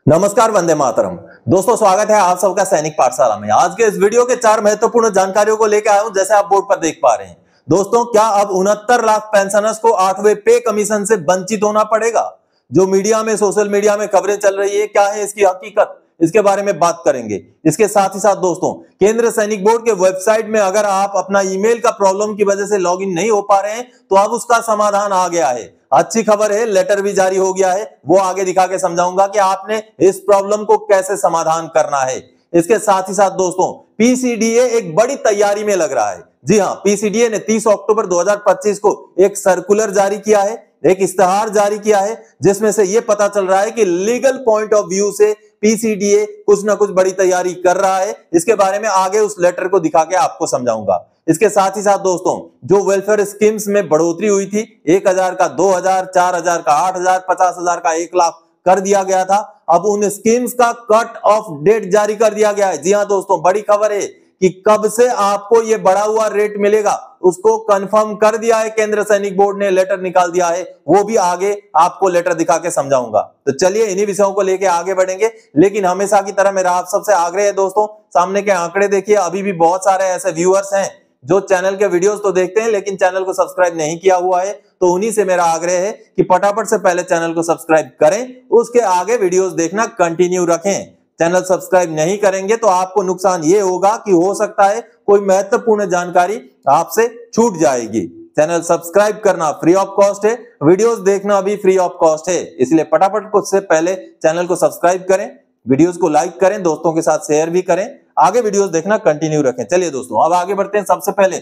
नमस्कार, वंदे मातरम। दोस्तों, स्वागत है आप सबका सैनिक पाठशाला में। आज के इस वीडियो के 4 महत्वपूर्ण जानकारियों को लेकर आया हूं। जैसे आप बोर्ड पर देख पा रहे हैं दोस्तों, क्या अब 69 लाख पेंशनर्स को 8वें पे कमीशन से वंचित होना पड़ेगा? जो मीडिया में, सोशल मीडिया में खबरें चल रही है, क्या है इसकी हकीकत, इसके बारे में बात करेंगे। इसके साथ ही साथ दोस्तों, केंद्र सैनिक बोर्ड के वेबसाइट में अगर आप अपना ईमेल का प्रॉब्लम की वजह से लॉगिन नहीं हो पा रहे हैं तो अब उसका समाधान आ गया है। अच्छी खबर है, लेटर भी जारी हो गया है, वो आगे दिखा के समझाऊंगा कि आपने इस प्रॉब्लम को कैसे समाधान करना है। इसके साथ ही साथ दोस्तों, पीसीडीए एक बड़ी तैयारी में लग रहा है। जी हां, पीसीडीए ने 30 अक्टूबर 2025 को एक सर्कुलर जारी किया है, एक इश्तेहार जारी किया है, जिसमें से यह पता चल रहा है कि लीगल पॉइंट ऑफ व्यू से पीसीडीए कुछ ना कुछ बड़ी तैयारी कर रहा है। इसके बारे में आगे उस लेटर को दिखा के आपको समझाऊंगा। इसके साथ ही साथ दोस्तों, जो वेलफेयर स्कीम्स में बढ़ोतरी हुई थी, 1000 का 2000, 4000 का 8000, 50,000 का 1 लाख कर दिया गया था, अब उन स्कीम्स का कट ऑफ डेट जारी कर दिया गया है। जी हां दोस्तों, बड़ी खबर है कि कब से आपको यह बढ़ा हुआ रेट मिलेगा उसको कंफर्म कर दिया है केंद्र सैनिक बोर्ड ने, लेटर निकाल दिया है। वो भी आगे आपको लेटर दिखा के समझाऊंगा। तो चलिए इन्हीं विषयों को लेके आगे बढ़ेंगे, लेकिन हमेशा की तरह मेरा आप सबसे आग्रह है दोस्तों, सामने के आंकड़े देखिए। अभी भी बहुत सारे ऐसे व्यूअर्स हैं जो चैनल के वीडियोस तो देखते हैं लेकिन चैनल को सब्सक्राइब नहीं किया हुआ है, तो उन्हीं से मेरा आग्रह है कि फटाफट से पहले चैनल को सब्सक्राइब करें, उसके आगे वीडियोस देखना कंटिन्यू रखें। चैनल सब्सक्राइब नहीं करेंगे तो आपको नुकसान ये होगा कि हो सकता है कोई महत्वपूर्ण जानकारी आपसे छूट जाएगी। चैनल सब्सक्राइब करना फ्री ऑफ कॉस्ट है, वीडियोस देखना भी फ्री ऑफ कॉस्ट है, इसलिए फटाफट कुछ से पहले चैनल को सब्सक्राइब करें, वीडियोस को लाइक करें, दोस्तों के साथ शेयर भी करें, आगे वीडियोस देखना कंटिन्यू रखें। चलिए दोस्तों, अब आगे बढ़ते हैं। सबसे पहले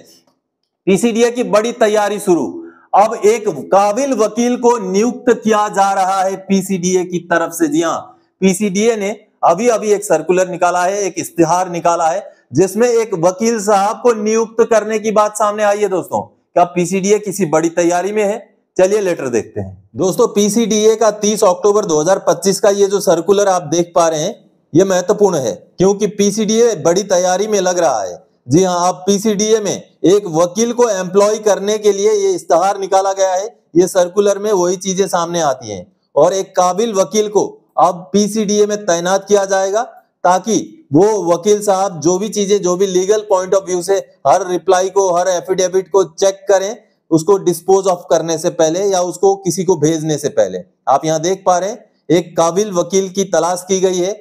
पीसीडीए की बड़ी तैयारी शुरू। अब एक काबिल वकील को नियुक्त किया जा रहा है पीसीडीए की तरफ से। जी हां, पीसीडीए ने अभी एक सर्कुलर निकाला है, एक इश्तिहार निकाला है, जिसमें एक वकील साहब को नियुक्त करने की बात सामने आई है। दोस्तों, क्या पीसीडीए किसी बड़ी तैयारी में है? चलिए लेटर देखते हैं। दोस्तों, पीसीडीए का 30 अक्टूबर 2025 का ये जो सर्कुलर आप देख पा रहे हैं, ये महत्वपूर्ण है क्योंकि पीसीडीए बड़ी तैयारी में लग रहा है। जी हां, अब पीसीडीए में एक वकील को एम्प्लॉय करने के लिए ये इश्तिहार निकाला गया है। ये सर्कुलर में वही चीजें सामने आती हैं और एक काबिल वकील को अब पीसीडीए में तैनात किया जाएगा ताकि वो वकील साहब जो भी चीजें, जो भी लीगल पॉइंट ऑफ व्यू से हर रिप्लाई को, हर एफिडेविट को चेक करें, उसको डिस्पोज ऑफ करने से पहले या उसको किसी को भेजने से पहले। आप यहां देख पा रहे हैं, एक काबिल वकील की तलाश की गई है,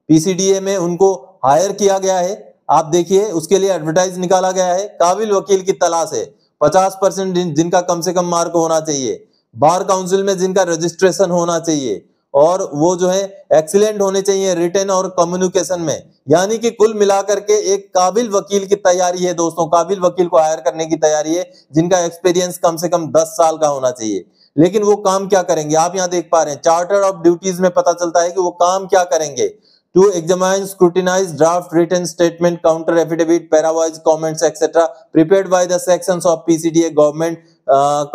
पीसीडीए में उनको हायर किया गया है। आप देखिए, उसके लिए एडवर्टाइज निकाला गया है, काबिल वकील की तलाश है। 50% जिनका कम से कम मार्क होना चाहिए, बार काउंसिल में जिनका रजिस्ट्रेशन होना चाहिए, और वो जो है एक्सीलेंट होने चाहिए रिटन और कम्युनिकेशन में। यानी कि कुल मिलाकर के एक काबिल वकील की तैयारी है दोस्तों, काबिल वकील को हायर करने की तैयारी है, जिनका एक्सपीरियंस कम से कम 10 साल का होना चाहिए। लेकिन वो काम क्या करेंगे, आप यहां देख पा रहे हैं, चार्टर ऑफ ड्यूटीज में पता चलता है कि वो काम क्या करेंगे। To examine, scrutinize draft written statement, counter affidavit, parawise comments, etc., prepared by the sections of PCDA government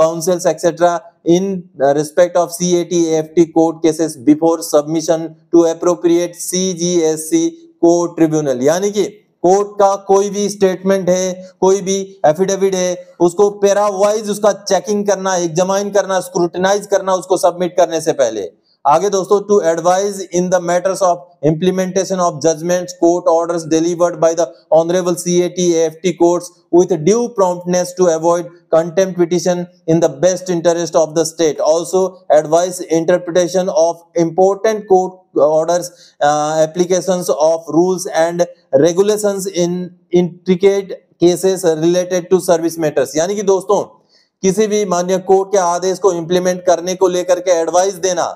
councils, etc., in respect of CAT AFT court cases before submission to appropriate CGSC court tribunal। यानी कि court का कोई भी statement है, कोई भी affidavit है, उसको पैरावाइज उसका चेकिंग करना, एग्जामाइन करना, स्क्रूटिनाइज करना उसको सबमिट करने से पहले। आगे दोस्तों, to advise in the matters of implementation of judgments, court orders delivered by the honorable CAT AFT courts with due promptness to avoid contempt petition in the best interest of the state. Also advise interpretation of important court orders, applications of rules and regulations in intricate cases related to service matters। यानी कि दोस्तों, किसी भी माननीय court के आदेश को implement करने को लेकर के एडवाइस देना,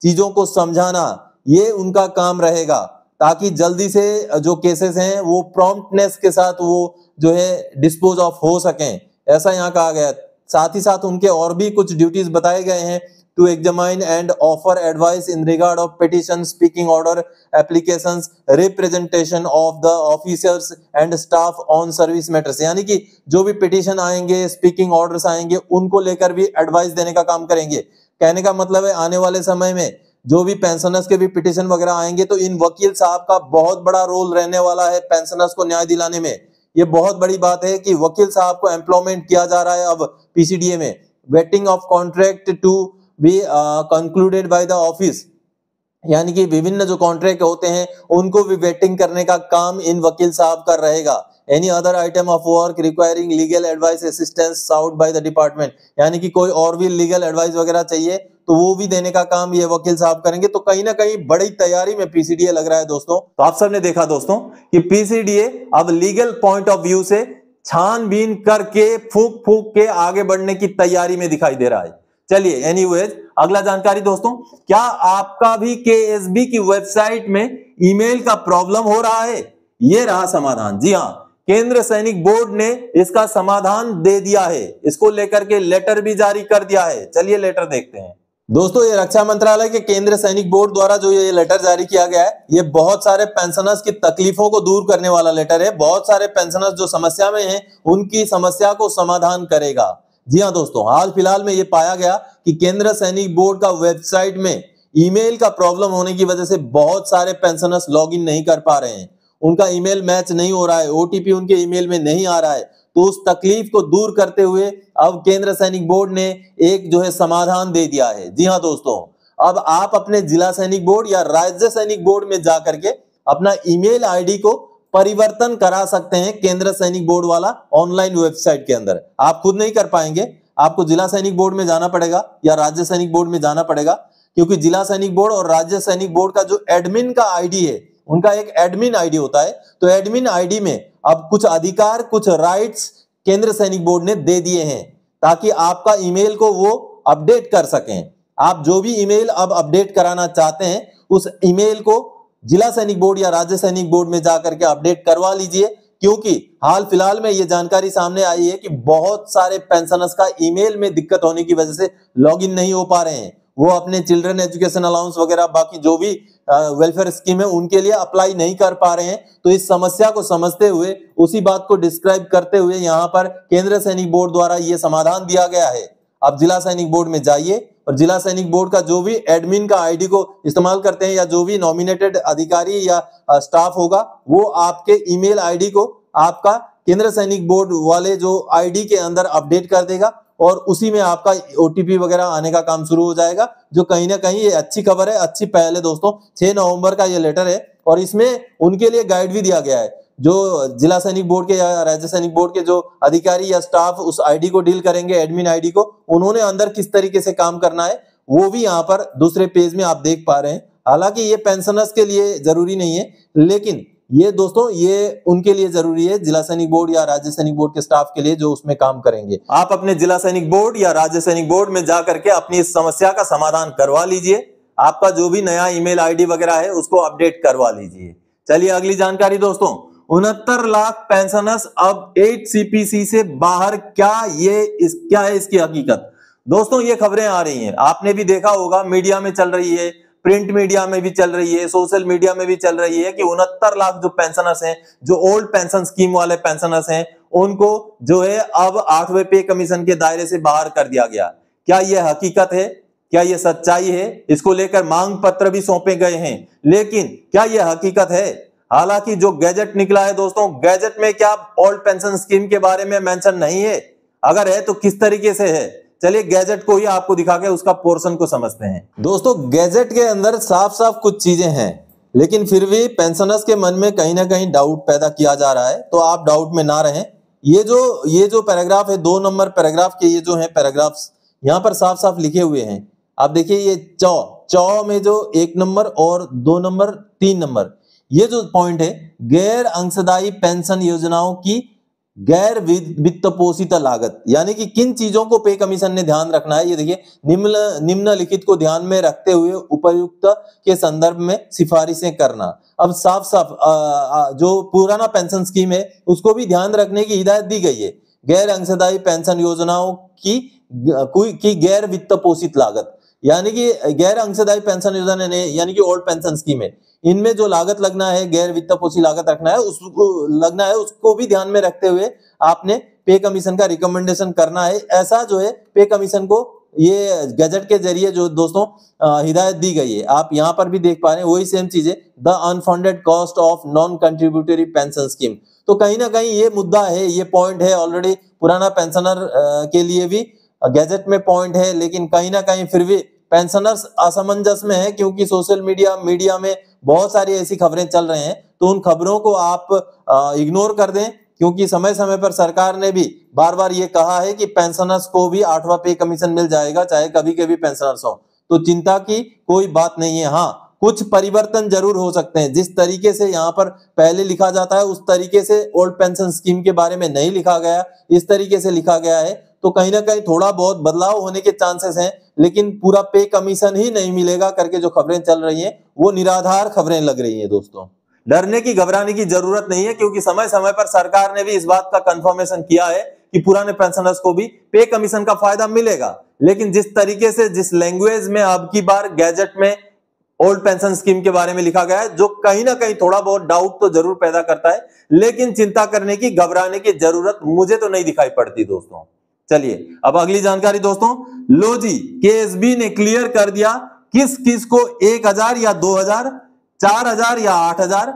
चीजों को समझाना, ये उनका काम रहेगा, ताकि जल्दी से जो केसेस हैं वो प्रॉम्प्टनेस के साथ वो जो है डिस्पोज ऑफ हो सकें, ऐसा यहाँ कहा गया। साथ ही साथ उनके और भी कुछ ड्यूटीज बताए गए हैं। To examine and offer advice in regard of petition, speaking order applications, representation of the officers and staff on service matters. यानी कि जो भी पिटिशन आएंगे, स्पीकिंग ऑर्डर्स आएंगे, उनको लेकर भी एडवाइस देने का काम करेंगे। कहने का मतलब है, आने वाले समय में जो भी पेंशनर्स के भी पिटिशन वगैरह आएंगे तो इन वकील साहब का बहुत बड़ा रोल रहने वाला है पेंशनर्स को न्याय दिलाने में। ये बहुत बड़ी बात है कि वकील साहब को एम्प्लॉयमेंट किया जा रहा है अब पीसीडीए में। Vetting of contract to be concluded by the office यानी कि विभिन्न जो कॉन्ट्रैक्ट होते हैं उनको भी वेटिंग करने का काम इन वकील साहब का रहेगा। Any other item of work requiring legal advice assistance sought by the department, यानी कि कोई और भी लीगल एडवाइस वगैरह चाहिए तो वो भी देने का काम ये वकील साहब करेंगे। तो कहीं ना कहीं बड़ी तैयारी में पीसीडीए लग रहा है दोस्तों। तो आप सबने देखा दोस्तों कि पीसीडीए अब लीगल पॉइंट ऑफ व्यू से छानबीन करके फूंक फूंक के आगे बढ़ने की तैयारी में दिखाई दे रहा है। चलिए एनीवेज अगला जानकारी दोस्तों, क्या आपका भी केएसबी की वेबसाइट में ईमेल का प्रॉब्लम हो रहा है? ये रहा समाधान। जी हां, केंद्र सैनिक बोर्ड ने इसका समाधान दे दिया है, इसको लेकर के लेटर भी जारी कर दिया है। चलिए लेटर देखते हैं दोस्तों। ये रक्षा मंत्रालय के केंद्र सैनिक बोर्ड द्वारा जो ये लेटर जारी किया गया है, ये बहुत सारे पेंशनर्स की तकलीफों को दूर करने वाला लेटर है। बहुत सारे पेंशनर्स जो समस्या में हैं उनकी समस्या को समाधान करेगा। जी हां दोस्तों, हाल फिलहाल में ये पाया गया कि केंद्र सैनिक बोर्ड का वेबसाइट में ईमेल का प्रॉब्लम होने की वजह से बहुत सारे पेंशनर्स लॉगिन नहीं कर पा रहे हैं, उनका ईमेल मैच नहीं हो रहा है, ओटीपी उनके ईमेल में नहीं आ रहा है। तो उस तकलीफ को दूर करते हुए अब केंद्र सैनिक बोर्ड ने एक जो है समाधान दे दिया है। जी हां दोस्तों, अब आप अपने जिला सैनिक बोर्ड या राज्य सैनिक बोर्ड में जाकर के अपना ईमेल आईडी को परिवर्तन करा सकते हैं केंद्र सैनिक बोर्ड वाला ऑनलाइन वेबसाइट के अंदर। आप खुद नहीं कर पाएंगे, आपको जिला सैनिक बोर्ड में जाना पड़ेगा या राज्य सैनिक बोर्ड में जाना पड़ेगा, क्योंकि जिला सैनिक बोर्ड और राज्य सैनिक बोर्ड का जो एडमिन का आईडी है, उनका एक एडमिन आईडी होता है। तो एडमिन आईडी में अब कुछ अधिकार, कुछ राइट्स केंद्र सैनिक बोर्ड ने दे दिए हैं ताकि आपका ईमेल को वो अपडेट कर सकें। आप जो भी ईमेल अब अपडेट कराना चाहते हैं उस ईमेल को जिला सैनिक बोर्ड या राज्य सैनिक बोर्ड में जाकर के अपडेट करवा लीजिए, क्योंकि हाल फिलहाल में ये जानकारी सामने आई है कि बहुत सारे पेंशनर्स का ईमेल में दिक्कत होने की वजह से लॉगिन नहीं हो पा रहे हैं। वो अपने चिल्ड्रन एजुकेशन अलाउंस वगैरह बाकी जो भी वेलफेयर स्कीम है उनके लिए अप्लाई नहीं कर पा रहे हैं। तो इस समस्या को समझते हुए, उसी बात को डिस्क्राइब करते हुए यहाँ पर केंद्र सैनिक बोर्ड द्वारा ये समाधान दिया गया है। आप जिला सैनिक बोर्ड में जाइए और जिला सैनिक बोर्ड का जो भी एडमिन का आईडी को इस्तेमाल करते हैं या जो भी नॉमिनेटेड अधिकारी या स्टाफ होगा, वो आपके ईमेल आईडी को आपका केंद्र सैनिक बोर्ड वाले जो आईडी के अंदर अपडेट कर देगा और उसी में आपका ओटीपी वगैरह आने का काम शुरू हो जाएगा। जो कहीं ना कहीं ये अच्छी खबर है, अच्छी पहल है दोस्तों। 6 नवंबर का ये लेटर है और इसमें उनके लिए गाइड भी दिया गया है। जो जिला सैनिक बोर्ड के या राज्य सैनिक बोर्ड के जो अधिकारी या स्टाफ उस आईडी को डील करेंगे, एडमिन आईडी को, उन्होंने अंदर किस तरीके से काम करना है वो भी यहाँ पर दूसरे पेज में आप देख पा रहे हैं। हालांकि ये पेंशनर्स के लिए जरूरी नहीं है, लेकिन ये दोस्तों ये उनके लिए जरूरी है, जिला सैनिक बोर्ड या राज्य सैनिक बोर्ड के स्टाफ के लिए जो उसमें काम करेंगे। आप अपने जिला सैनिक बोर्ड या राज्य सैनिक बोर्ड में जाकर के अपनी इस समस्या का समाधान करवा लीजिए। आपका जो भी नया ईमेल आईडी वगैरह है उसको अपडेट करवा लीजिए। चलिए अगली जानकारी दोस्तों, 69 लाख पेंशनर्स अब 8CPC से बाहर, क्या है इसकी हकीकत? दोस्तों ये खबरें आ रही हैं, आपने भी देखा होगा, मीडिया में चल रही है, प्रिंट मीडिया में भी चल रही है, सोशल मीडिया में भी चल रही है कि 69 लाख जो पेंशनर्स हैं, जो ओल्ड पेंशन स्कीम वाले पेंशनर्स हैं, उनको जो है अब 8वें पे कमीशन के दायरे से बाहर कर दिया गया। क्या यह हकीकत है? क्या यह सच्चाई है? इसको लेकर मांग पत्र भी सौंपे गए हैं, लेकिन क्या यह हकीकत है? हालांकि जो गैजेट निकला है दोस्तों, गैजेट में क्या ओल्ड पेंशन स्कीम के बारे में मेंशन नहीं है? अगर है तो किस तरीके से है? चलिए गैजेट को ही आपको दिखा के उसका पोर्शन को समझते हैं। दोस्तों गैजेट के अंदर साफ साफ कुछ चीजें हैं, लेकिन फिर भी पेंशनर्स के मन में कहीं ना कहीं डाउट पैदा किया जा रहा है, तो आप डाउट में ना रहें। ये जो पैराग्राफ है, 2 नंबर पैराग्राफ के ये जो है पैराग्राफ्स यहाँ पर साफ साफ लिखे हुए हैं। आप देखिए ये चौ में जो 1 नंबर और 2 नंबर 3 नंबर ये जो पॉइंट है, गैर अंशदायी पेंशन योजनाओं की गैर वित्त पोषित लागत, यानी कि किन चीजों को पे कमीशन ने ध्यान रखना है। ये देखिए, निम्नलिखित को ध्यान में रखते हुए उपयुक्त के संदर्भ में सिफारिशें करना। अब साफ साफ जो पुराना पेंशन स्कीम है उसको भी ध्यान रखने की हिदायत दी गई है। गैर अंशदायी पेंशन योजनाओं की गैर वित्त पोषित लागत, यानी कि गैर अंशदायी पेंशन योजना ने, यानी कि ओल्ड पेंशन स्कीम है, इनमें जो लागत लगना है, गैर वित्त पोषी लागत रखना है, उसको भी ध्यान में रखते हुए आपने पे कमीशन का रिकमेंडेशन करना है। ऐसा जो है पे कमीशन को ये गैजेट के जरिए जो दोस्तों हिदायत दी गई है, आप यहाँ पर भी देख पा रहे हैं, वही सेम चीज है, the unfunded cost of non contributory pension scheme. तो कहीं ना कहीं ये मुद्दा है, ये पॉइंट है, ऑलरेडी पुराना पेंशनर के लिए भी गैजेट में पॉइंट है, लेकिन कहीं ना कहीं फिर भी पेंशनर्स असमंजस में है, क्योंकि सोशल मीडिया में बहुत सारी ऐसी खबरें चल रही हैं, तो उन खबरों को आप इग्नोर कर दें, क्योंकि समय समय पर सरकार ने भी बार बार ये कहा है कि पेंशनर्स को भी 8वां पे कमीशन मिल जाएगा, चाहे कभी कभी पेंशनर्स हो। तो चिंता की कोई बात नहीं है। हाँ, कुछ परिवर्तन जरूर हो सकते हैं। जिस तरीके से यहाँ पर पहले लिखा जाता है उस तरीके से ओल्ड पेंशन स्कीम के बारे में नहीं लिखा गया, इस तरीके से लिखा गया है, तो कहीं ना कहीं थोड़ा बहुत बदलाव होने के चांसेस हैं, लेकिन पूरा पे कमीशन ही नहीं मिलेगा करके जो खबरें चल रही हैं वो निराधार खबरें लग रही हैं। दोस्तों, डरने की घबराने की जरूरत नहीं है, क्योंकि समय समय पर सरकार ने भी इस बात का कंफर्मेशन किया है कि पुराने पेंशनर्स को भी पे कमीशन का फायदा मिलेगा। लेकिन जिस तरीके से, जिस लैंग्वेज में अब की बार गैजेट में ओल्ड पेंशन स्कीम के बारे में लिखा गया है, जो कहीं ना कहीं थोड़ा बहुत डाउट तो जरूर पैदा करता है, लेकिन चिंता करने की, घबराने की जरूरत मुझे तो नहीं दिखाई पड़ती। दोस्तों, चलिए अब अगली जानकारी। दोस्तों, लो जी, केएसबी ने क्लियर कर दिया किस किस को 1000 या 2000, 4000 या 8000,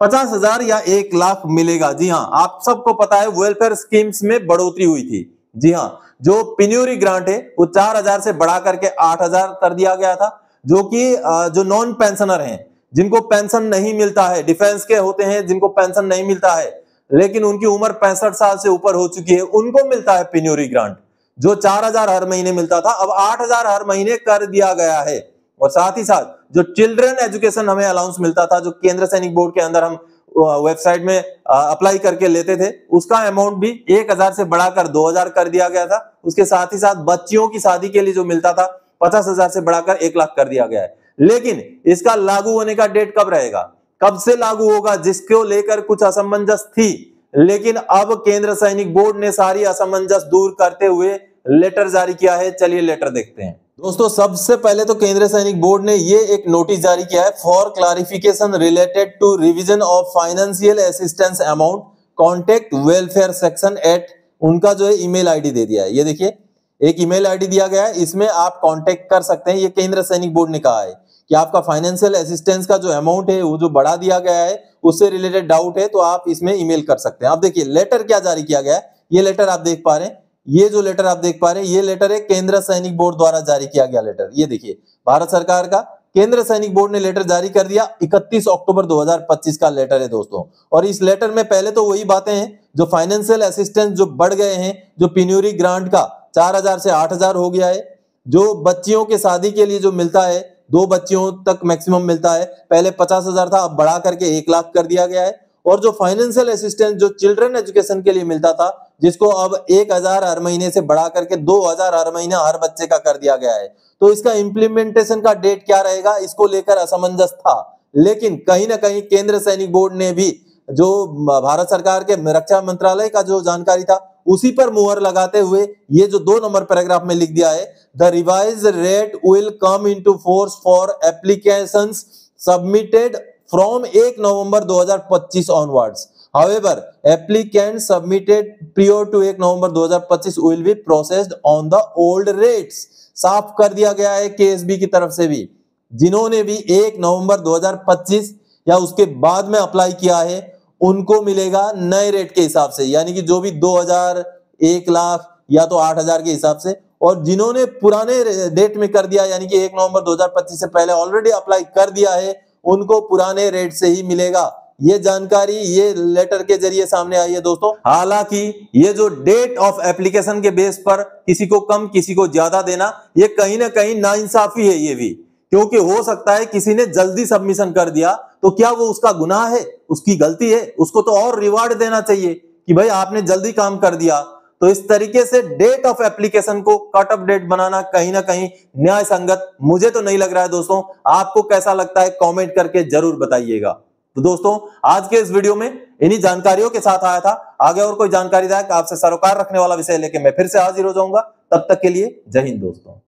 50,000 या 1 लाख मिलेगा। जी हाँ, आप सबको पता है वेलफेयर स्कीम्स में बढ़ोतरी हुई थी। जी हाँ, जो पेन्योरी ग्रांट है वो 4000 से बढ़ा करके 8000 कर दिया गया था, जो कि जो नॉन पेंशनर हैं, जिनको पेंशन नहीं मिलता है, डिफेंस के होते हैं जिनको पेंशन नहीं मिलता है, लेकिन उनकी उम्र 65 साल से ऊपर हो चुकी है, उनको मिलता है पेन्योरी ग्रांट। जो 4000 हर महीने मिलता था अब 8000 हर महीने कर दिया गया है। और साथ ही साथ जो चिल्ड्रन एजुकेशन हमें अलाउंस मिलता था, जो केंद्र सैनिक बोर्ड के अंदर हम वेबसाइट में अप्लाई करके लेते थे, उसका अमाउंट भी 1000 से बढ़ाकर 2000 कर दिया गया था। उसके साथ ही साथ बच्चियों की शादी के लिए जो मिलता था 50,000 से बढ़ाकर 1 लाख कर दिया गया है। लेकिन इसका लागू होने का डेट कब रहेगा, कब से लागू होगा, जिसको लेकर कुछ असमंजस थी, लेकिन अब केंद्र सैनिक बोर्ड ने सारी असमंजस दूर करते हुए लेटर जारी किया है। चलिए लेटर देखते हैं। दोस्तों, सबसे पहले तो केंद्र सैनिक बोर्ड ने ये एक नोटिस जारी किया है, for clarification related to revision of financial assistance amount, contact welfare section at, उनका जो है ईमेल आईडी दे दिया है। ये देखिए, एक ईमेल आईडी दिया गया है, इसमें आप कांटेक्ट कर सकते हैं। ये केंद्र सैनिक बोर्ड ने कहा है कि आपका फाइनेंशियल असिस्टेंस का जो अमाउंट है वो जो बढ़ा दिया गया है उससे रिलेटेड डाउट है तो आप इसमें ईमेल कर सकते हैं। अब देखिए लेटर क्या जारी किया गया है, ये लेटर आप देख पा रहे हैं, ये जो लेटर आप देख पा रहे हैं ये लेटर है केंद्र सैनिक बोर्ड द्वारा जारी किया गया लेटर। ये देखिए, भारत सरकार का केंद्र सैनिक बोर्ड ने लेटर जारी कर दिया, 31 अक्टूबर 2025 का लेटर है दोस्तों। और इस लेटर में पहले तो वही बातें हैं, जो फाइनेंशियल असिस्टेंस जो बढ़ गए हैं, जो पेन्योरी ग्रांट का 4000 से 8000 हो गया है, जो बच्चियों के शादी के लिए जो मिलता है 2 बच्चियों तक मैक्सिमम मिलता है, पहले 50,000 था, अब बढ़ा करके 1 लाख कर दिया गया है। और जो फाइनेंशियल असिस्टेंस जो चिल्ड्रन एजुकेशन के लिए मिलता था, जिसको अब 1000 हर महीने से बढ़ा करके 2000 हर महीना हर बच्चे का कर दिया गया है। तो इसका इंप्लीमेंटेशन का डेट क्या रहेगा, इसको लेकर असमंजस था, लेकिन कहीं ना कहीं केंद्र सैनिक बोर्ड ने भी जो भारत सरकार के रक्षा मंत्रालय का जो जानकारी था उसी पर मुहर लगाते हुए ये जो 2 नंबर पैराग्राफ में लिख दिया है, the revised rate will come into force for applications submitted from 1 November 2025 onwards. However, applicants submitted prior to 1 November 2025 will be processed on the old rates। साफ कर दिया गया है केएसबी की तरफ से भी, जिन्होंने भी 1 नवंबर 2025 या उसके बाद में अप्लाई किया है उनको मिलेगा नए रेट के हिसाब से, यानी कि जो भी 2000, 1 लाख या तो 8000 के हिसाब से। और जिन्होंने पुराने डेट में कर दिया, यानी कि 1 नवंबर 2025 से पहले ऑलरेडी अप्लाई कर दिया है, उनको पुराने रेट से ही मिलेगा। ये जानकारी ये लेटर के जरिए सामने आई है दोस्तों। हालांकि ये जो डेट ऑफ एप्लीकेशन के बेस पर किसी को कम किसी को ज्यादा देना, ये कहीं ना कहीं नाइंसाफी है ये भी, क्योंकि हो सकता है किसी ने जल्दी सबमिशन कर दिया, तो क्या वो उसका गुनाह है, उसकी गलती है, उसको तो और रिवार्ड देना चाहिए कि भाई आपने जल्दी काम कर दिया। तो इस तरीके से डेट ऑफ एप्लीकेशन को कट ऑफ डेट बनाना कहीं ना कहीं न्याय संगत मुझे तो नहीं लग रहा है दोस्तों। आपको कैसा लगता है कमेंट करके जरूर बताइएगा। तो दोस्तों, आज के इस वीडियो में इन्हीं जानकारियों के साथ आया था। आगे और कोई जानकारी आपसे सरोकार रखने वाला विषय लेके मैं फिर से हाजिर हो जाऊंगा। तब तक के लिए जय हिंद दोस्तों।